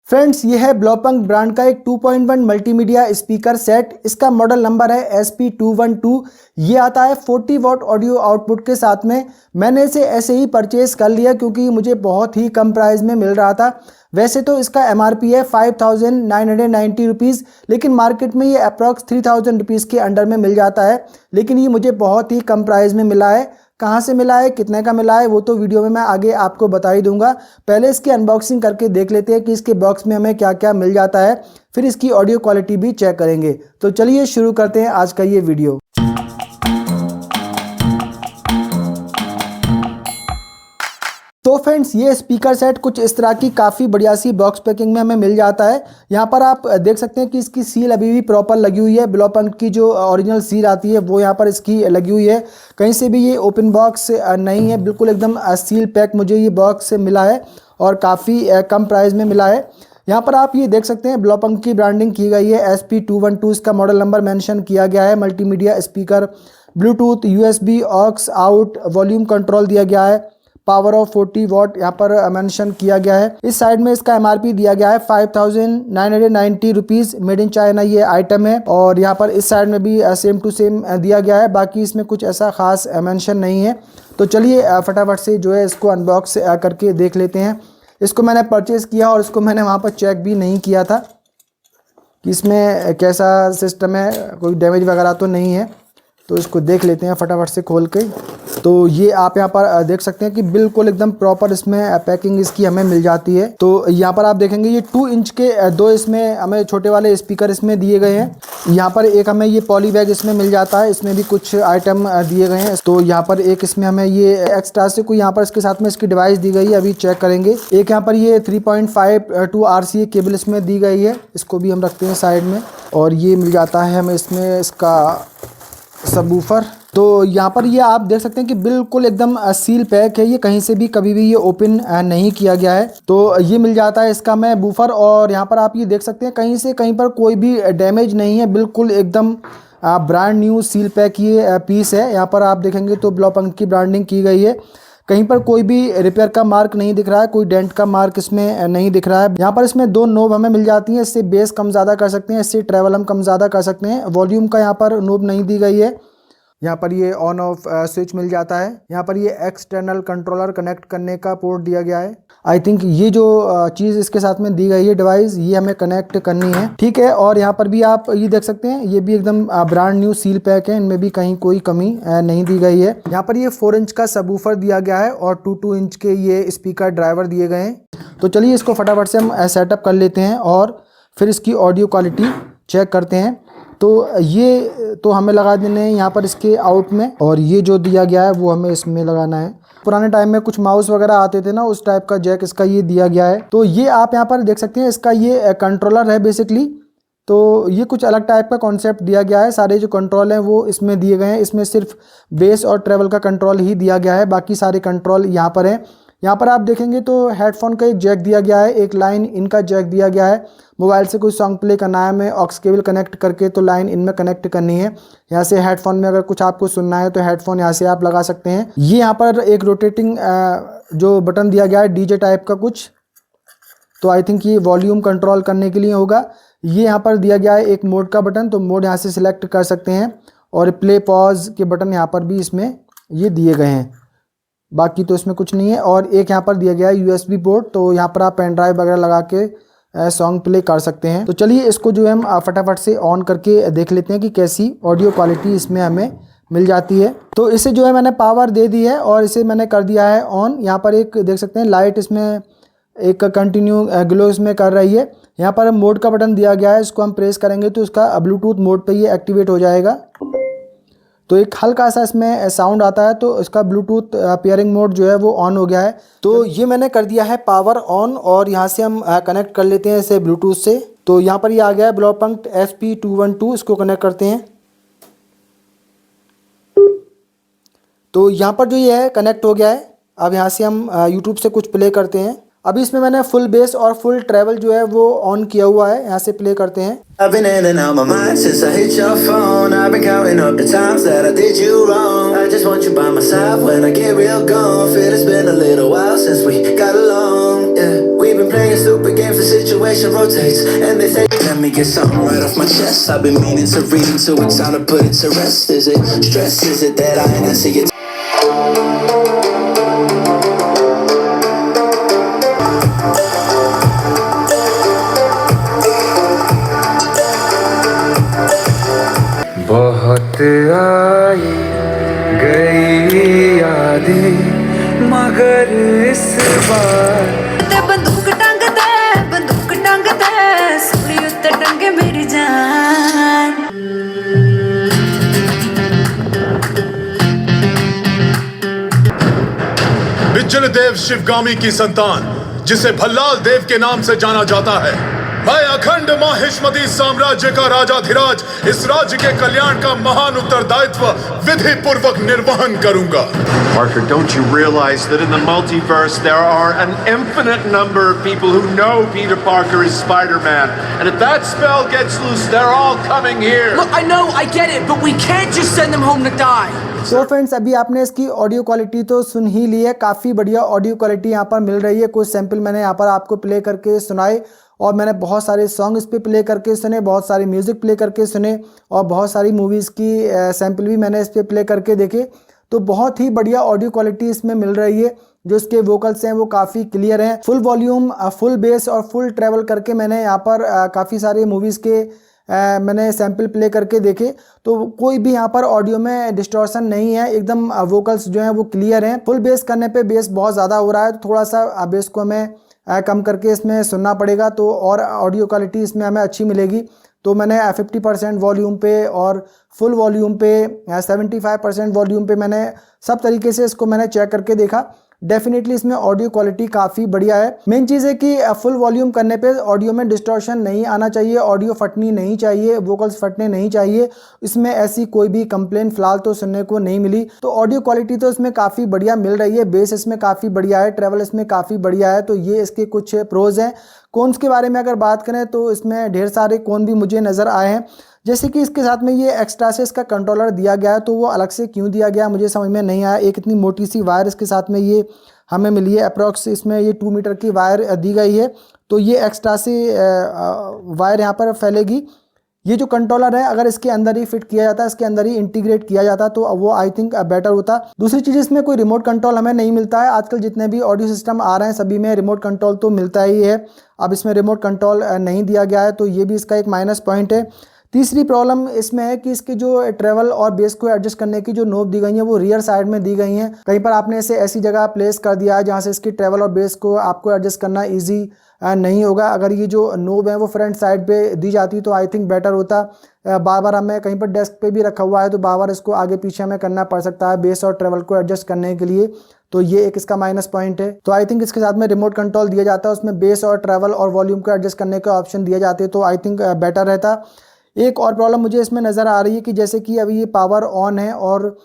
Friends, ये है ब्लोपंक brand का एक 2.1 मल्टीमीडिया स्पीकर सेट। इसका मॉडल नंबर है SP212। ये आता है 40 वॉट ऑडियो आउटपुट के साथ में। मैंने इसे ऐसे ही परचेज कर लिया क्योंकि मुझे बहुत ही कम प्राइस में मिल रहा था। वैसे तो इसका MRP है 5990 रुपीज़, लेकिन मार्केट में ये अप्रॉक्स 3000 रुपीज़ के अंडर में मिल जाता है। लेकिन ये मुझे बहुत ही कम प्राइस में मिला है। कहाँ से मिला है, कितने का मिला है, वो तो वीडियो में मैं आगे आपको बता ही दूंगा। पहले इसकी अनबॉक्सिंग करके देख लेते हैं कि इसके बॉक्स में हमें क्या क्या मिल जाता है, फिर इसकी ऑडियो क्वालिटी भी चेक करेंगे। तो चलिए शुरू करते हैं आज का ये वीडियो। तो फ्रेंड्स, ये स्पीकर सेट कुछ इस तरह की काफ़ी बढ़िया सी बॉक्स पैकिंग में हमें मिल जाता है। यहाँ पर आप देख सकते हैं कि इसकी सील अभी भी प्रॉपर लगी हुई है। ब्लोपंक की जो ओरिजिनल सील आती है वो यहाँ पर इसकी लगी हुई है। कहीं से भी ये ओपन बॉक्स नहीं है, बिल्कुल एकदम सील पैक मुझे ये बॉक्स मिला है और काफ़ी कम प्राइस में मिला है। यहाँ पर आप ये देख सकते हैं ब्लोपंक की ब्रांडिंग की गई है। SP212 इसका मॉडल नंबर मेंशन किया गया है। Multimedia speaker, Bluetooth, USB aux out, volume control दिया गया है, पावर ऑफ 40 वॉट यहाँ पर मेंशन किया गया है। इस साइड में इसका MRP दिया गया है 5990 रुपीज़। मेड इन चाइना ये आइटम है। और यहाँ पर इस साइड में भी सेम टू सेम दिया गया है। बाकी इसमें कुछ ऐसा खास मेंशन नहीं है। तो चलिए फटाफट से जो है इसको अनबॉक्स करके देख लेते हैं। इसको मैंने परचेज़ किया और इसको मैंने वहाँ पर चेक भी नहीं किया था कि इसमें कैसा सिस्टम है, कोई डैमेज वगैरह तो नहीं है। तो इसको देख लेते हैं फटाफट से खोल के। तो ये आप यहाँ पर देख सकते हैं कि बिल्कुल एकदम प्रॉपर इसमें पैकिंग इसकी हमें मिल जाती है। तो यहाँ पर आप देखेंगे ये 2 इंच के दो इसमें हमें छोटे वाले स्पीकर इसमें दिए गए हैं। यहाँ पर एक हमें ये पॉली बैग इसमें मिल जाता है, इसमें भी कुछ आइटम दिए गए हैं। तो यहाँ पर एक इसमें हमें ये एक्स्ट्रा से कोई यहाँ पर इसके साथ में इसकी डिवाइस दी गई है, अभी चेक करेंगे। एक यहाँ पर ये 3.52 RCA केबल इसमें दी गई है, इसको भी हम रखते हैं साइड में। और ये मिल जाता है हमें इसमें इसका सबवूफर। तो यहाँ पर ये आप देख सकते हैं कि बिल्कुल एकदम सील पैक है। ये कहीं से भी कभी भी ये ओपन नहीं किया गया है। तो ये मिल जाता है इसका मैं बूफर। और यहाँ पर आप ये देख सकते हैं कहीं से कहीं पर कोई भी डैमेज नहीं है, बिल्कुल एकदम ब्रांड न्यू सील पैक ये पीस है। यहाँ पर आप देखेंगे तो ब्लोपंक की ब्रांडिंग की गई है। कहीं पर कोई भी रिपेयर का मार्क नहीं दिख रहा है, कोई डेंट का मार्क इसमें नहीं दिख रहा है। यहाँ पर इसमें 2 नोब हमें मिल जाती हैं, इससे बेस कम ज़्यादा कर सकते हैं, इससे ट्रैवल हम कम ज़्यादा कर सकते हैं। वॉल्यूम का यहाँ पर नोब नहीं दी गई है। यहाँ पर ये ऑन ऑफ स्विच मिल जाता है। यहाँ पर ये एक्सटर्नल कंट्रोलर कनेक्ट करने का पोर्ट दिया गया है। आई थिंक ये जो चीज़ इसके साथ में दी गई है डिवाइस, ये हमें कनेक्ट करनी है, ठीक है। और यहाँ पर भी आप ये देख सकते हैं, ये भी एकदम ब्रांड न्यू सील पैक है, इनमें भी कहीं कोई कमी नहीं दी गई है। यहाँ पर ये 4 इंच का सबवूफर दिया गया है और 2 इंच के ये स्पीकर ड्राइवर दिए गए हैं। तो चलिए इसको फटाफट से हम सेटअप कर लेते हैं और फिर इसकी ऑडियो क्वालिटी चेक करते हैं। तो ये तो हमें लगा देने हैं यहाँ पर इसके आउट में, और ये जो दिया गया है वो हमें इसमें लगाना है। पुराने टाइम में कुछ माउस वगैरह आते थे ना, उस टाइप का जैक इसका ये दिया गया है। तो ये आप यहाँ पर देख सकते हैं, इसका ये कंट्रोलर है बेसिकली। तो ये कुछ अलग टाइप का कॉन्सेप्ट दिया गया है। सारे जो कंट्रोल हैं वो इसमें दिए गए हैं। इसमें सिर्फ बेस और ट्रेवल का कंट्रोल ही दिया गया है, बाकी सारे कंट्रोल यहाँ पर हैं। यहाँ पर आप देखेंगे तो हेडफोन का एक जैक दिया गया है, एक लाइन इनका जैक दिया गया है। मोबाइल से कोई सॉन्ग प्ले करना है हमें, ऑक्स केबल कनेक्ट करके तो लाइन इनमें कनेक्ट करनी है। यहाँ से हेडफोन में अगर कुछ आपको सुनना है तो हेडफोन यहाँ से आप लगा सकते हैं। ये यहाँ पर एक रोटेटिंग जो बटन दिया गया है DJ टाइप का कुछ, तो आई थिंक ये वॉल्यूम कंट्रोल करने के लिए होगा। ये यहाँ पर दिया गया है एक मोड का बटन, तो मोड यहाँ से सिलेक्ट कर सकते हैं। और प्ले पॉज के बटन यहाँ पर भी इसमें ये दिए गए हैं, बाकी तो इसमें कुछ नहीं है। और एक यहाँ पर दिया गया है USB पोर्ट, तो यहाँ पर आप पेन ड्राइव वगैरह लगा के सॉन्ग प्ले कर सकते हैं। तो चलिए इसको जो है हम फटाफट से ऑन करके देख लेते हैं कि कैसी ऑडियो क्वालिटी इसमें हमें मिल जाती है। तो इसे जो है मैंने पावर दे दी है और इसे मैंने कर दिया है ऑन। यहाँ पर एक देख सकते हैं लाइट इसमें एक कंटिन्यू ग्लो इसमें कर रही है। यहाँ पर मोड का बटन दिया गया है, इसको हम प्रेस करेंगे तो इसका ब्लूटूथ मोड पे ये एक्टिवेट हो जाएगा। तो एक हल्का सा इसमें साउंड आता है, तो इसका ब्लूटूथ पेयरिंग मोड जो है वो ऑन हो गया है। तो ये मैंने कर दिया है पावर ऑन और यहाँ से हम कनेक्ट कर लेते हैं इसे ब्लूटूथ से। तो यहाँ पर ये आ गया है ब्लोपंक SP212, इसको कनेक्ट करते हैं। तो यहाँ पर जो ये है कनेक्ट हो गया है। अब यहाँ से हम यूट्यूब से कुछ प्ले करते हैं। अभी इसमें मैंने फुल बेस और फुल ट्रैवल जो है वो ऑन किया हुआ है, यहाँ से प्ले करते हैं। I've been in and out my mind since I hit your phone. I've been counting up the times that I did you wrong. I just want you by my side when I get real gone. Feel it's been a little while since we got along. Yeah, we've been playing stupid games for situation rotates, and they say, let me get something right off my chest. I've been meaning to read into it, time to put it to rest. Is it stress? Is it that I ain't answer your बहुत आई गई यादें मगर इस बार ते बंदूक टंग दे सूली उत्ते टंगे मेरी जान। बिज्जल देव शिवगामी की संतान, जिसे भल्लाल देव के नाम से जाना जाता है। मैं अखंड माहिष्मती साम्राज्य का राजाधिराज इस राज्य के कल्याण का महान उत्तरदायित्व विधि पूर्वक निर्वहन करूंगा। Parker, don't you realize that in the multiverse there are an infinite number of people who know Peter Parker is Spider-Man, and if that spell gets loose, they're all coming here. Look, I know, I get it, but we can't just send them home to die. तो friends अभी आपने इसकी audio quality तो सुन ही ली है, काफ़ी बढ़िया audio quality यहाँ पर मिल रही है। कुछ सैंपल मैंने यहाँ पर आपको प्ले करके सुनाए और मैंने बहुत सारे सॉन्ग इस पे प्ले करके सुने, बहुत सारे म्यूज़िक प्ले करके सुने और बहुत सारी मूवीज़ की सैंपल भी मैंने इस पे प्ले करके देखे। तो बहुत ही बढ़िया ऑडियो क्वालिटी इसमें मिल रही है। जो इसके वोकल्स हैं वो काफ़ी क्लियर हैं। फुल वॉल्यूम, फुल बेस और फुल ट्रैवल करके मैंने यहाँ पर काफ़ी सारे मूवीज़ के मैंने सैंपल प्ले करके देखे, तो कोई भी यहाँ पर ऑडियो में डिस्टॉर्शन नहीं है। एकदम वोकल्स जो हैं वो क्लियर हैं। फुल बेस करने पे बेस बहुत ज़्यादा हो रहा है, तो थोड़ा सा बेस को हमें कम करके इसमें सुनना पड़ेगा, तो और ऑडियो क्वालिटी इसमें हमें अच्छी मिलेगी। तो मैंने 50% वॉल्यूम पे और फुल वॉल्यूम पे 75% वॉल्यूम पे मैंने सब तरीके से इसको मैंने चेक करके देखा। डेफिनेटली इसमें ऑडियो क्वालिटी काफ़ी बढ़िया है। मेन चीज़ है कि फुल वॉल्यूम करने पे ऑडियो में डिस्टॉर्शन नहीं आना चाहिए, ऑडियो फटनी नहीं चाहिए, वोकल्स फटने नहीं चाहिए। इसमें ऐसी कोई भी कंप्लेंट फ़िलहाल तो सुनने को नहीं मिली। तो ऑडियो क्वालिटी तो इसमें काफ़ी बढ़िया मिल रही है, बेस इसमें काफ़ी बढ़िया है, ट्रैवल इसमें काफ़ी बढ़िया है। तो ये इसके कुछ प्रोज हैं। कॉन्स के बारे में अगर बात करें तो इसमें ढेर सारे कॉन भी मुझे नज़र आए हैं। जैसे कि इसके साथ में ये एक्स्ट्रा से इसका कंट्रोलर दिया गया है, तो वो अलग से क्यों दिया गया मुझे समझ में नहीं आया। एक इतनी मोटी सी वायर इसके साथ में ये हमें मिली है, अप्रॉक्स इसमें ये 2 मीटर की वायर दी गई है, तो ये एक्स्ट्रा से वायर यहाँ पर फैलेगी। ये जो कंट्रोलर है अगर इसके अंदर ही फिट किया जाता, इसके अंदर ही इंटीग्रेट किया जाता तो वो आई थिंक बेटर होता। दूसरी चीज़, इसमें कोई रिमोट कंट्रोल हमें नहीं मिलता है। आजकल जितने भी ऑडियो सिस्टम आ रहे हैं सभी में रिमोट कंट्रोल तो मिलता ही है, अब इसमें रिमोट कंट्रोल नहीं दिया गया है, तो ये भी इसका एक माइनस पॉइंट है। तीसरी प्रॉब्लम इसमें है कि इसके जो ट्रैवल और बेस को एडजस्ट करने की जो नोब दी गई है वो रियर साइड में दी गई हैं। कहीं पर आपने इसे ऐसी जगह प्लेस कर दिया है जहाँ से इसकी ट्रैवल और बेस को आपको एडजस्ट करना ईजी नहीं होगा। अगर ये जो नोब है वो फ्रंट साइड पे दी जाती तो आई थिंक बेटर होता। बार बार हमें कहीं पर डेस्क पे भी रखा हुआ है तो बार बार इसको आगे पीछे हमें करना पड़ सकता है बेस और ट्रैवल को एडजस्ट करने के लिए, तो ये एक इसका माइनस पॉइंट है। तो आई थिंक इसके साथ में रिमोट कंट्रोल दिया जाता है, उसमें बेस और ट्रैवल और वॉल्यूम को एडजस्ट करने का ऑप्शन दिए जाते तो आई थिंक बेटर रहता। एक और प्रॉब्लम मुझे इसमें नज़र आ रही है कि जैसे कि अभी ये पावर ऑन है और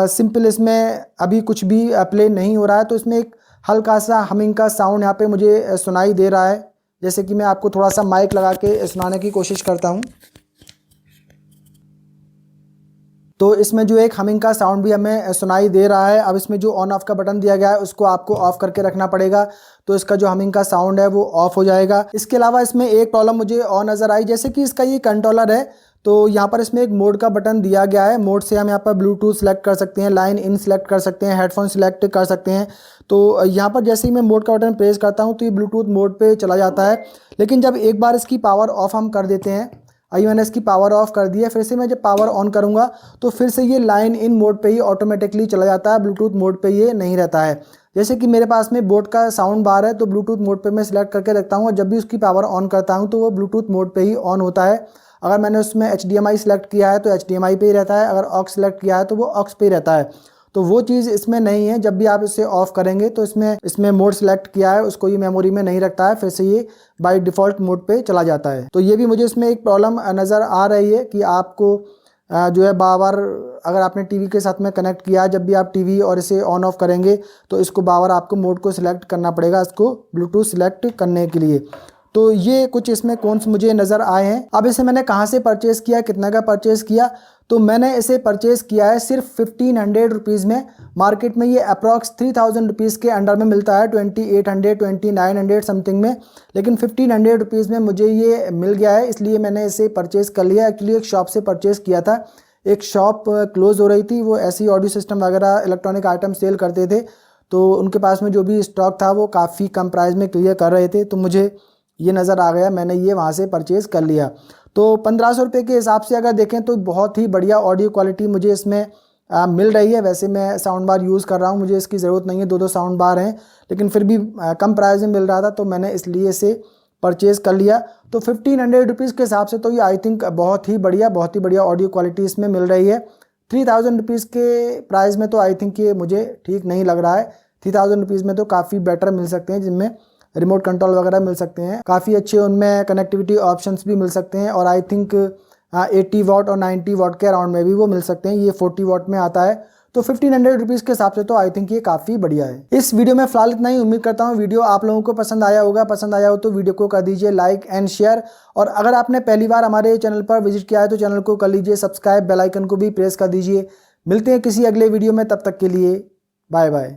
सिंपल इसमें अभी कुछ भी प्ले नहीं हो रहा है, तो इसमें एक हल्का सा हमिंग का साउंड यहाँ पे मुझे सुनाई दे रहा है। जैसे कि मैं आपको थोड़ा सा माइक लगा के सुनाने की कोशिश करता हूँ, तो इसमें जो एक हमिंग का साउंड भी हमें सुनाई दे रहा है। अब इसमें जो ऑन ऑफ का बटन दिया गया है उसको आपको ऑफ करके रखना पड़ेगा, तो इसका जो हमिंग का साउंड है वो ऑफ हो जाएगा। इसके अलावा इसमें एक प्रॉब्लम मुझे और नज़र आई, जैसे कि इसका ये कंट्रोलर है तो यहाँ पर इसमें एक मोड का बटन दिया गया है। मोड से हम यहाँ पर ब्लूटूथ सेलेक्ट कर सकते हैं, लाइन इन सेलेक्ट कर सकते हैं, हेडफोन सेलेक्ट कर सकते हैं। तो यहाँ पर जैसे ही मैं मोड का बटन प्रेस करता हूँ तो ये ब्लूटूथ मोड पे चला जाता है। लेकिन जब एक बार इसकी पावर ऑफ हम कर देते हैं, अभी मैंने इसकी पावर ऑफ कर दी है, फिर से मैं जब पावर ऑन करूँगा तो फिर से ये लाइन इन मोड पे ही ऑटोमेटिकली चला जाता है, ब्लूटूथ मोड पे ये नहीं रहता है। जैसे कि मेरे पास में बोट का साउंड बार है तो ब्लूटूथ मोड पे मैं सिलेक्ट करके रखता हूँ और जब भी उसकी पावर ऑन करता हूँ तो वो ब्लूटूथ मोड पे ही ऑन होता है। अगर मैंने उसमें HDMI सेलेक्ट किया है तो HDMI पे ही रहता है, अगर ऑक्स सेलेक्ट किया है तो वो ऑक्स पे ही रहता है। तो वो चीज़ इसमें नहीं है। जब भी आप इसे ऑफ करेंगे तो इसमें मोड सेलेक्ट किया है उसको ये मेमोरी में नहीं रखता है, फिर से ये बाय डिफ़ॉल्ट मोड पे चला जाता है। तो ये भी मुझे इसमें एक प्रॉब्लम नज़र आ रही है कि आपको जो है बार अगर आपने टीवी के साथ में कनेक्ट किया है, जब भी आप टीवी और इसे ऑन ऑफ करेंगे तो इसको बार आपको मोड को सिलेक्ट करना पड़ेगा इसको ब्लूटूथ सिलेक्ट करने के लिए। तो ये कुछ इसमें कॉन्स मुझे नज़र आए हैं। अब इसे मैंने कहाँ से परचेज़ किया, कितना का परचेज़ किया, तो मैंने इसे परचेज़ किया है सिर्फ 1500 रुपीज़ में। मार्केट में ये अप्रॉक्स 3000 रुपीज़ के अंडर में मिलता है, 2800 2900 समथिंग में, लेकिन 1500 रुपीज़ में मुझे ये मिल गया है, इसलिए मैंने इसे परचेज़ कर लिया। एक्चुअली एक शॉप से परचेज़ किया था, एक शॉप क्लोज़ हो रही थी, वो ऐसी ऑडियो सिस्टम वगैरह इलेक्ट्रॉनिक आइटम सेल करते थे, तो उनके पास में जो भी स्टॉक था वो काफ़ी कम प्राइस में क्लियर कर रहे थे, तो मुझे ये नज़र आ गया, मैंने ये वहाँ से परचेज़ कर लिया। तो 1500 रुपये के हिसाब से अगर देखें तो बहुत ही बढ़िया ऑडियो क्वालिटी मुझे इसमें मिल रही है। वैसे मैं साउंड बार यूज़ कर रहा हूँ, मुझे इसकी ज़रूरत नहीं है, 2 साउंड बार हैं, लेकिन फिर भी कम प्राइस में मिल रहा था, तो मैंने इसलिए इसे परचेज़ कर लिया। तो 1500 रुपीज़ के हिसाब से तो ये आई थिंक बहुत ही बढ़िया ऑडियो क्वालिटी इसमें मिल रही है। 3000 रुपीज़ के प्राइस में तो आई थिंक ये मुझे ठीक नहीं लग रहा है। 3000 रुपीज़ में तो काफ़ी बेटर मिल सकते हैं, जिनमें रिमोट कंट्रोल वगैरह मिल सकते हैं, काफ़ी अच्छे उनमें कनेक्टिविटी ऑप्शंस भी मिल सकते हैं, और आई थिंक 80 वाट और 90 वाट के अराउंड में भी वो मिल सकते हैं। ये 40 वाट में आता है, तो 1500 रुपीज़ के हिसाब से तो आई थिंक ये काफ़ी बढ़िया है। इस वीडियो में फ़िलहाल इतना ही। उम्मीद करता हूँ वीडियो आप लोगों को पसंद आया होगा। पसंद आया हो तो वीडियो को कर दीजिए लाइक एंड शेयर, और अगर आपने पहली बार हमारे चैनल पर विजिट किया है तो चैनल को कर लीजिए सब्सक्राइब, बेल आइकन को भी प्रेस कर दीजिए। मिलते हैं किसी अगले वीडियो में, तब तक के लिए बाय बाय।